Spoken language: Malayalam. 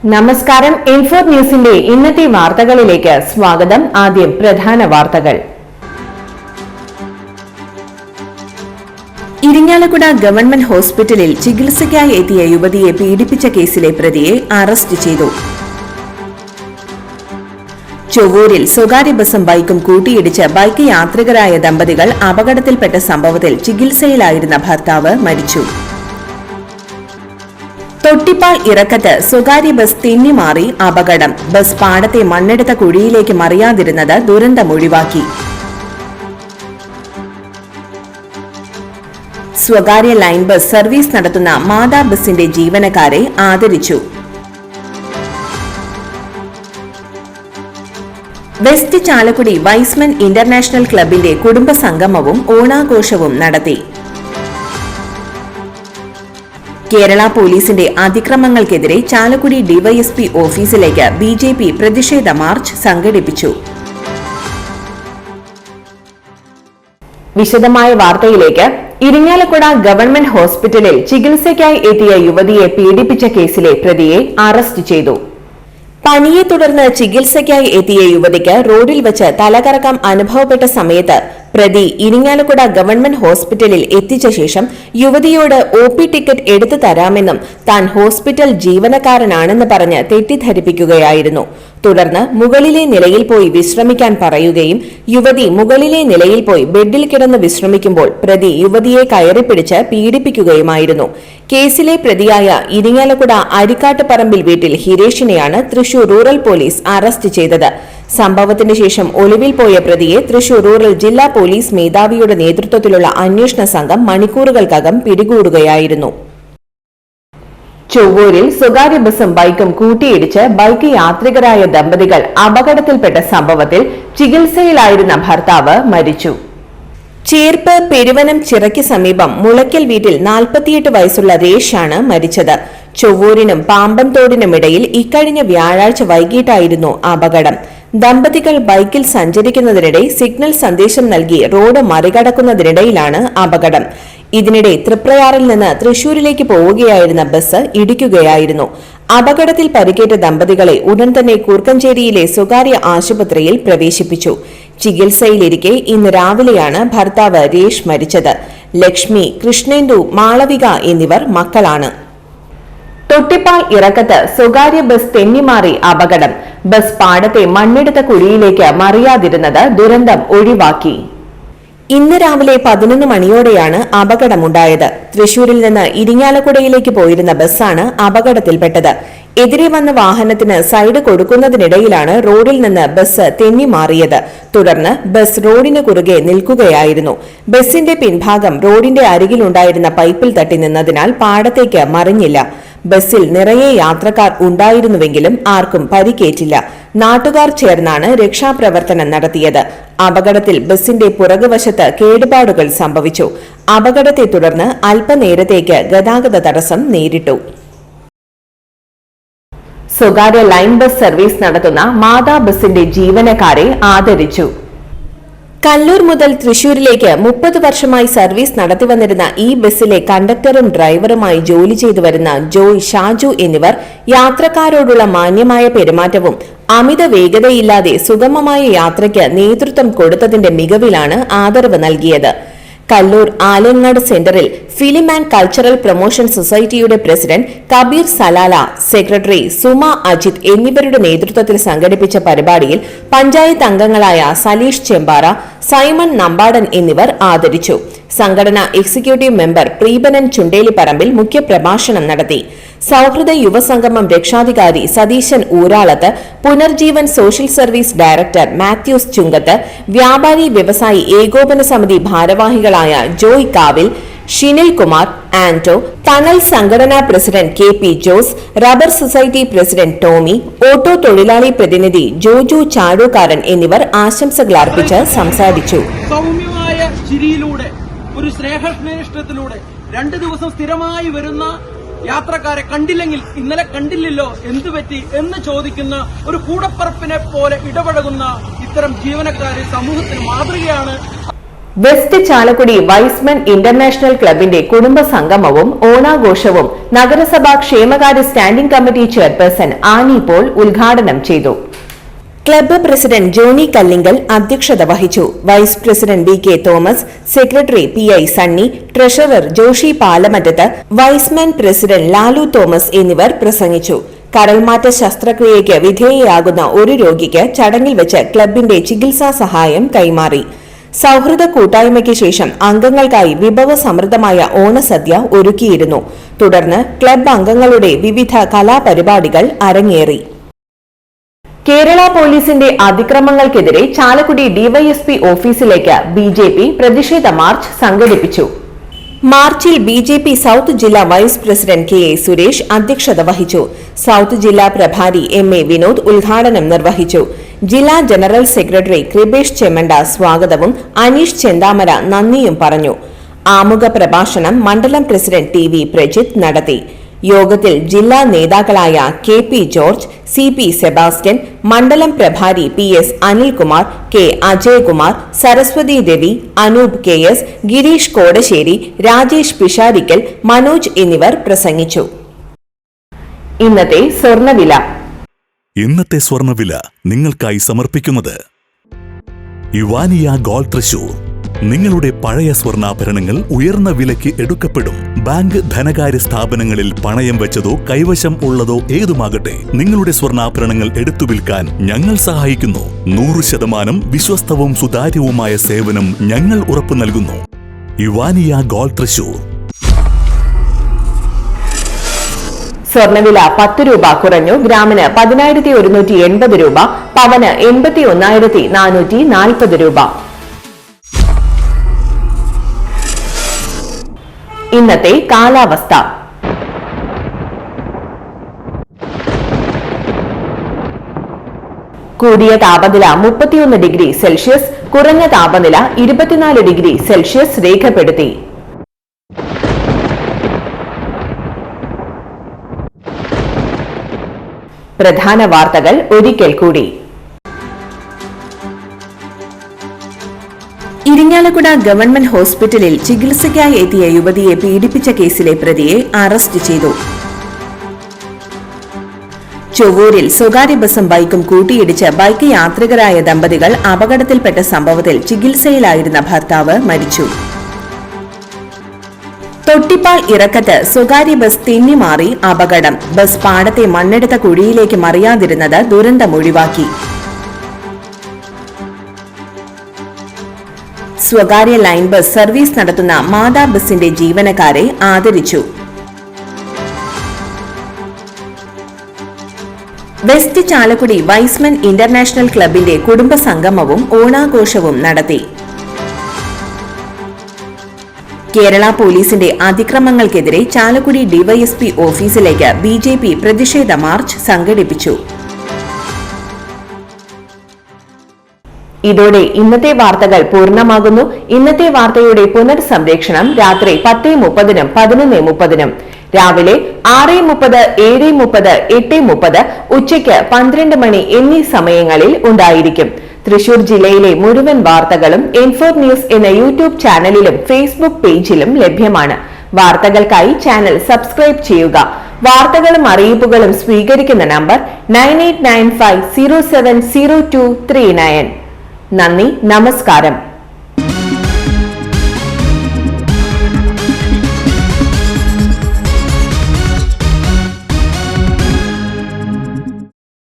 നമസ്കാരം. ഇൻഫോ ന്യൂസിന്റെ ഇന്നത്തെ വാർത്തകളിലേക്ക് സ്വാഗതം. ആദ്യം പ്രധാന വാർത്തകൾ. ഇരിങ്ങാലക്കുട ഗവൺമെന്റ് ഹോസ്പിറ്റലിൽ ചികിത്സയ്ക്കായി എത്തിയ യുവതിയെ പീഡിപ്പിച്ച കേസിലെ പ്രതിയെ അറസ്റ്റ് ചെയ്തു. ചൊവ്വൂരിൽ സ്വകാര്യ ബസും ബൈക്കും കൂട്ടിയിടിച്ച് ബൈക്ക് യാത്രികരായ ദമ്പതികൾ അപകടത്തിൽപ്പെട്ട സംഭവത്തിൽ ചികിത്സയിലായിരുന്ന ഭർത്താവ് മരിച്ചു. തൊട്ടിപ്പാൾ ഇറക്കത്ത് സ്വകാര്യ ബസ് തെന്നിമാറി അപകടം. ബസ് പാടത്തെ മണ്ണെടുത്ത കുഴിയിലേക്ക് മറിയാതിരുന്നത് ദുരന്തമൊഴിവാക്കി. സ്വകാര്യ ലൈൻ ബസ് സർവീസ് നടത്തുന്ന മാതാ ബസിന്റെ ജീവനക്കാരെ ആദരിച്ചു. വെസ്റ്റ് ചാലക്കുടി വൈസ്മൻ ഇന്റർനാഷണൽ ക്ലബിന്റെ കുടുംബ സംഗമവും ഓണാഘോഷവും നടത്തി. കേരള പോലീസിന്റെ അതിക്രമങ്ങൾക്കെതിരെ ചാലക്കുടി ഡിവൈഎസ്പി ഓഫീസിലേക്ക് ബിജെപി പ്രതിഷേധ മാർച്ച് സംഘടിപ്പിച്ചു. വിശദമായ വാർത്തയിലേക്ക്. ഇരിങ്ങാലക്കുട ഗവൺമെന്റ് ഹോസ്പിറ്റലിൽ ചികിത്സയ്ക്കായി എത്തിയ യുവതിയെ പീഡിപ്പിച്ച കേസിലെ പ്രതിയെ അറസ്റ്റ് ചെയ്തു. പനിയെ തുടർന്ന് ചികിത്സയ്ക്കായി എത്തിയ യുവതിക്ക് റോഡിൽ വെച്ച് തലകറക്കം അനുഭവപ്പെട്ട സമയത്ത് പ്രതി ഇരിങ്ങാലക്കുട ഗവൺമെന്റ് ഹോസ്പിറ്റലിൽ എത്തിച്ച ശേഷം യുവതിയോട് OP ടിക്കറ്റ് എടുത്തു തരാമെന്നും താൻ ഹോസ്പിറ്റൽ ജീവനക്കാരനാണെന്ന് പറഞ്ഞ് തെറ്റിദ്ധരിപ്പിക്കുകയായിരുന്നു. തുടർന്ന് മുകളിലെ നിലയിൽ പോയി വിശ്രമിക്കാൻ പറയുകയും യുവതി മുകളിലെ നിലയിൽ പോയി ബെഡിൽ കിടന്ന് വിശ്രമിക്കുമ്പോൾ പ്രതി യുവതിയെ കയറിപ്പിടിച്ച് പീഡിപ്പിക്കുകയുമായിരുന്നു. കേസിലെ പ്രതിയായ ഇരിങ്ങാലക്കുട അരിക്കാട്ടുപറമ്പിൽ വീട്ടിൽ ഹിരേഷിനെയാണ് തൃശൂർ റൂറൽ പോലീസ് അറസ്റ്റ് ചെയ്തത്. സംഭവത്തിന് ശേഷം ഒളിവിൽ പോയ പ്രതിയെ തൃശൂർ റൂറൽ ജില്ലാ പോലീസ് മേധാവിയുടെ നേതൃത്വത്തിലുള്ള അന്വേഷണ സംഘം മണിക്കൂറുകൾക്കകം പിടികൂടുകയായിരുന്നു. ചൊവ്വൂരിൽ സ്വകാര്യ ബസും ബൈക്കും കൂട്ടിയിടിച്ച് ബൈക്ക് യാത്രികരായ ദമ്പതികൾ അപകടത്തിൽപ്പെട്ട സംഭവത്തിൽ ചികിത്സയിലായിരുന്ന ഭർത്താവ് മരിച്ചു. ചേർപ്പ് പെരുവനം ചിറയ്ക്ക് സമീപം മുളയ്ക്കൽ വീട്ടിൽ 48 വയസ്സുള്ള രേഷാണ് മരിച്ചത്. ചൊവ്വൂരിനും പാമ്പൻതോടിനുമിടയിൽ ഇക്കഴിഞ്ഞ വ്യാഴാഴ്ച വൈകിട്ടായിരുന്നു അപകടം. ദമ്പതികൾ ബൈക്കിൽ സഞ്ചരിക്കുന്നതിനിടെ സിഗ്നൽ സന്ദേശം നൽകി റോഡ് മറികടക്കുന്നതിനിടയിലാണ് അപകടം. ഇതിനിടെ തൃപ്രയാറിൽ നിന്ന് തൃശൂരിലേക്ക് പോവുകയായിരുന്ന ബസ് ഇടിക്കുകയായിരുന്നു. അപകടത്തിൽ പരിക്കേറ്റ ദമ്പതികളെ ഉടൻ തന്നെ കൂർക്കഞ്ചേരിയിലെ സ്വകാര്യ ആശുപത്രിയിൽ പ്രവേശിപ്പിച്ചു. ചികിത്സയിലിരിക്കെ ഇന്ന് രാവിലെയാണ് ഭർത്താവ് രേഷ് മരിച്ചത്. ലക്ഷ്മി, കൃഷ്ണേന്ദു, മാളവിക എന്നിവർ മക്കളാണ്. തൊട്ടിപ്പാൾ ഇറക്കത്ത് സ്വകാര്യ ബസ് തെന്നിമാറി അപകടം. ബസ് പാടത്തെ മണ്ണെടുത്ത കുഴിയിലേക്ക് മറിയാതിരുന്നത് ദുരന്തം ഒഴിവാക്കി. ഇന്ന് രാവിലെ 11 മണിയോടെയാണ് അപകടമുണ്ടായത്. തൃശൂരിൽ നിന്ന് ഇരിങ്ങാലക്കുടയിലേക്ക് പോയിരുന്ന ബസ്സാണ് അപകടത്തിൽപ്പെട്ടത്. എതിരെ വന്ന വാഹനത്തിന് സൈഡ് കൊടുക്കുന്നതിനിടയിലാണ് റോഡിൽ നിന്ന് ബസ് തെന്നിമാറിയത്. തുടർന്ന് ബസ് റോഡിന് കുറുകെ നിൽക്കുകയായിരുന്നു. ബസിന്റെ പിൻഭാഗം റോഡിന്റെ അരികിലുണ്ടായിരുന്ന പൈപ്പിൽ തട്ടി നിന്നതിനാൽ പാടത്തേക്ക് മറിഞ്ഞില്ല. ബസ്സിൽ നിറയെ യാത്രക്കാർ ഉണ്ടായിരുന്നുവെങ്കിലും ആർക്കും പരിക്കേറ്റില്ല. നാട്ടുകാർ ചേർന്നാണ് രക്ഷാപ്രവർത്തനം നടത്തിയത്. അപകടത്തിൽ ബസിന്റെ പുറകുവശത്ത് കേടുപാടുകൾ സംഭവിച്ചു. അപകടത്തെ തുടർന്ന് അല്പനേരത്തേക്ക് ഗതാഗത തടസ്സം നേരിട്ടു. സ്വകാര്യ ലൈൻ ബസ് സർവീസ് നടത്തുന്ന മാതാ ബസിന്റെ ജീവനക്കാരെ ആദരിച്ചു. കല്ലൂർ മുതൽ തൃശൂരിലേക്ക് 30 വർഷമായി സർവീസ് നടത്തിവന്നിരുന്ന ഈ ബസ്സിലെ കണ്ടക്ടറും ഡ്രൈവറുമായി ജോലി ചെയ്തു വരുന്ന ജോയ്, ഷാജു എന്നിവർ യാത്രക്കാരോടുള്ള മാന്യമായ പെരുമാറ്റവും അമിത വേഗതയില്ലാതെ സുഗമമായ യാത്രയ്ക്ക് നേതൃത്വം കൊടുത്തതിന്റെ മികവിലാണ് ആദരവ് നൽകിയത്. കല്ലൂർ ആലങ്ങാട് സെന്ററിൽ ഫിലിം ആൻഡ് കൾച്ചറൽ പ്രൊമോഷൻ സൊസൈറ്റിയുടെ പ്രസിഡന്റ് കബീർ സലാല, സെക്രട്ടറി സുമ അജിത് എന്നിവരുടെ നേതൃത്വത്തിൽ സംഘടിപ്പിച്ച പരിപാടിയിൽ പഞ്ചായത്ത് അംഗങ്ങളായ സലീഷ് ചെമ്പാറ, സൈമൺ നമ്പാടൻ എന്നിവർ ആദരിച്ചു. സംഘടനാ എക്സിക്യൂട്ടീവ് മെമ്പർ പ്രീബനൻ ചുണ്ടേലിപ്പറമ്പിൽ മുഖ്യപ്രഭാഷണം നടത്തി. സൗഹൃദ യുവസംഗമം രക്ഷാധികാരി Satheesan Ooralath, Punarjeevan social service director Mathews Chunkath, വ്യാപാരി വ്യവസായി ഏകോപന സമിതി ഭാരവാഹികളായ ജോയ് കാവിൽ, ഷിനിൽ കുമാർ, ആന്റോ, തണൽ സംഘടനാ president KP Jose, rubber society president Tomy, auto തൊഴിലാളി പ്രതിനിധി ജോജു ചാടൂക്കാരൻ എന്നിവർ ആശംസകൾ അർപ്പിച്ച് സംസാരിച്ചു. സൗമ്യമായ ചിരിയിലൂടെ, ഒരു സ്നേഹനിഷ്ഠത്തിലൂടെ 2 ദിവസം സ്ഥിരമായി വരുന്ന യാത്രക്കാരെ കണ്ടില്ലെങ്കിൽ ഇന്നലെ കണ്ടില്ലല്ലോ എന്തുപറ്റി എന്ന് ചോദിക്കുന്ന ഒരു കൂടപ്പറപ്പിനെ പോലെ ഇടപഴകുന്ന ഇത്തരം ജീവനക്കാരെ സമൂഹത്തിന് മാതൃകയാണ്. വെസ്റ്റ് ചാലക്കുടി വൈസ്മൻ ഇന്റർനാഷണൽ ക്ലബിന്റെ കുടുംബ സംഗമവും ഓണാഘോഷവും നഗരസഭാ ക്ഷേമകാര്യ standing committee chairperson Annie Paul ഉദ്ഘാടനം ചെയ്തു. ക്ലബ്ബ് പ്രസിഡന്റ് ജോണി കല്ലിങ്കൽ അധ്യക്ഷത വഹിച്ചു. Vice president V K Thomas, secretary PI Sunny, treasurer Joshy Palamattath, Y's Men president Lalu Thomas എന്നിവർ പ്രസംഗിച്ചു. കരൾമാറ്റ ശസ്ത്രക്രിയയ്ക്ക് വിധേയയാകുന്ന ഒരു രോഗിക്ക് ചടങ്ങിൽ വെച്ച് ക്ലബിന്റെ ചികിത്സാ സഹായം കൈമാറി. സൌഹൃദ കൂട്ടായ്മയ്ക്ക് ശേഷം അംഗങ്ങൾക്കായി വിഭവസമൃദ്ധമായ ഓണസദ്യ ഒരുക്കിയിരുന്നു. തുടർന്ന് ക്ലബ്ബ് അംഗങ്ങളുടെ വിവിധ കലാപരിപാടികൾ അരങ്ങേറി. കേരള പോലീസിന്റെ അതിക്രമങ്ങൾക്കെതിരെ ചാലക്കുടി ഡിവൈഎസ്പി ഓഫീസിലേക്ക് BJP പ്രതിഷേധ മാർച്ച് സംഘടിപ്പിച്ചു. മാർച്ചിൽ BJP സൌത്ത് ജില്ലാ വൈസ് പ്രസിഡന്റ് KA സുരേഷ് അധ്യക്ഷത വഹിച്ചു. സൌത്ത് ജില്ലാ പ്രഭാരി MA വിനോദ് ഉദ്ഘാടനം നിർവഹിച്ചു. ജില്ലാ ജനറൽ സെക്രട്ടറി കൃപേഷ് ചെമ്മണ്ട സ്വാഗതവും അനീഷ് ചെന്താമര നന്ദിയും പറഞ്ഞു. ആമുഖ പ്രഭാഷണം മണ്ഡലം പ്രസിഡന്റ് TV പ്രജിത്ത് നടത്തി. യോഗത്തിൽ ജില്ലാ നേതാക്കളായ KP ജോർജ്, CP സെബാസ്റ്റ്യൻ, മണ്ഡലം പ്രഭാരി PS അനിൽകുമാർ, K അജയകുമാർ, സരസ്വതി ദേവി, അനൂപ് KS, ഗിരീഷ് കോടശ്ശേരി, രാജേഷ് പിഷാരിക്കൽ, മനോജ് എന്നിവർ പ്രസംഗിച്ചു. ഇന്നത്തെ സ്വർണ്ണവില. ഇന്നത്തെ സ്വർണ്ണവില നിങ്ങൾക്കായി സമർപ്പിക്കുന്നത് ഇവാനിയ ഗോൾഡ് തൃശൂർ. നിങ്ങളുടെ പഴയ സ്വർണ്ണാഭരണങ്ങൾ ഉയർന്ന വിലയ്ക്ക് എടുക്കപ്പെടും. ബാങ്ക്, ധനകാര്യ സ്ഥാപനങ്ങളിൽ പണയം വെച്ചതോ കൈവശം ഉള്ളതോ ഏതുമാകട്ടെ, നിങ്ങളുടെ സ്വർണ്ണാഭരണങ്ങൾ എടുത്തു വിൽക്കാൻ ഞങ്ങൾ സഹായിക്കുന്നു. 100% വിശ്വസ്തവും സുതാര്യവുമായ സേവനം ഞങ്ങൾ ഉറപ്പു നൽകുന്നു. ഇവാനിയ ഗോൾഡ് തൃശൂർ. സ്വർണ്ണവില 10 രൂപ കുറഞ്ഞു. ഗ്രാമിന് 10,180 രൂപ, പവന് 81,440 രൂപ. ഇന്നത്തെ കാലാവസ്ഥ. കൂടിയ താപനില 31 ഡിഗ്രി സെൽഷ്യസ്, കുറഞ്ഞ താപനില 24 ഡിഗ്രി സെൽഷ്യസ് രേഖപ്പെടുത്തി. പ്രധാന വാർത്തകൾ ഒരിക്കൽ കൂടി. ഇരിങ്ങാലക്കുട ഗവൺമെന്റ് ഹോസ്പിറ്റലിൽ ചികിത്സയ്ക്കായി എത്തിയ യുവതിയെ പീഡിപ്പിച്ച കേസിലെ പ്രതിയെ അറസ്റ്റ് ചെയ്തു. ചൊവ്വൂരിൽ സ്വകാര്യ ബസും ബൈക്കും കൂട്ടിയിടിച്ച് ബൈക്ക് യാത്രികരായ ദമ്പതികൾ അപകടത്തിൽപ്പെട്ട സംഭവത്തിൽ ചികിത്സയിലായിരുന്ന ഭർത്താവ് മരിച്ചു. തൊട്ടിപ്പാൽ ഇറക്കത്ത് സ്വകാര്യ ബസ് തെന്നിമാറി അപകടം. ബസ് പാടത്തെ മണ്ണെടുത്ത കുഴിയിലേക്ക് മറിയാതിരുന്നത് ദുരന്തമൊഴിവാക്കി. സ്വകാര്യ ലൈൻ ബസ് സർവീസ് നടത്തുന്ന മാതാ ബസിന്റെ ജീവനക്കാരെ ആദരിച്ചു. വെസ്റ്റ് ചാലക്കുടി വൈസ്മൻ ഇന്റർനാഷണൽ ക്ലബിന്റെ കുടുംബ സംഗമവും ഓണാഘോഷവും നടത്തി. കേരള പോലീസിന്റെ അതിക്രമങ്ങൾക്കെതിരെ ചാലക്കുടി ഡിവൈഎസ്പി ഓഫീസിലേക്ക് BJP പ്രതിഷേധ മാർച്ച് സംഘടിപ്പിച്ചു. ഇതോടെ ഇന്നത്തെ വാർത്തകൾ പൂർണ്ണമാകുന്നു. ഇന്നത്തെ വാർത്തയുടെ പുനർസംപ്രേക്ഷണം രാത്രി 10:30-നും 11:30-നും, രാവിലെ 6:30, 7:30, 8:30, ഉച്ചയ്ക്ക് 12 മണി എന്നീ സമയങ്ങളിൽ ഉണ്ടായിരിക്കും. തൃശൂർ ജില്ലയിലെ മുഴുവൻ വാർത്തകളും N4 ന്യൂസ് എന്ന യൂട്യൂബ് ചാനലിലും ഫേസ്ബുക്ക് പേജിലും ലഭ്യമാണ്. വാർത്തകൾക്കായി ചാനൽ സബ്സ്ക്രൈബ് ചെയ്യുക. വാർത്തകളും അറിയിപ്പുകളും സ്വീകരിക്കുന്ന നമ്പർ 9895070239. നന്ദി, നമസ്കാരം.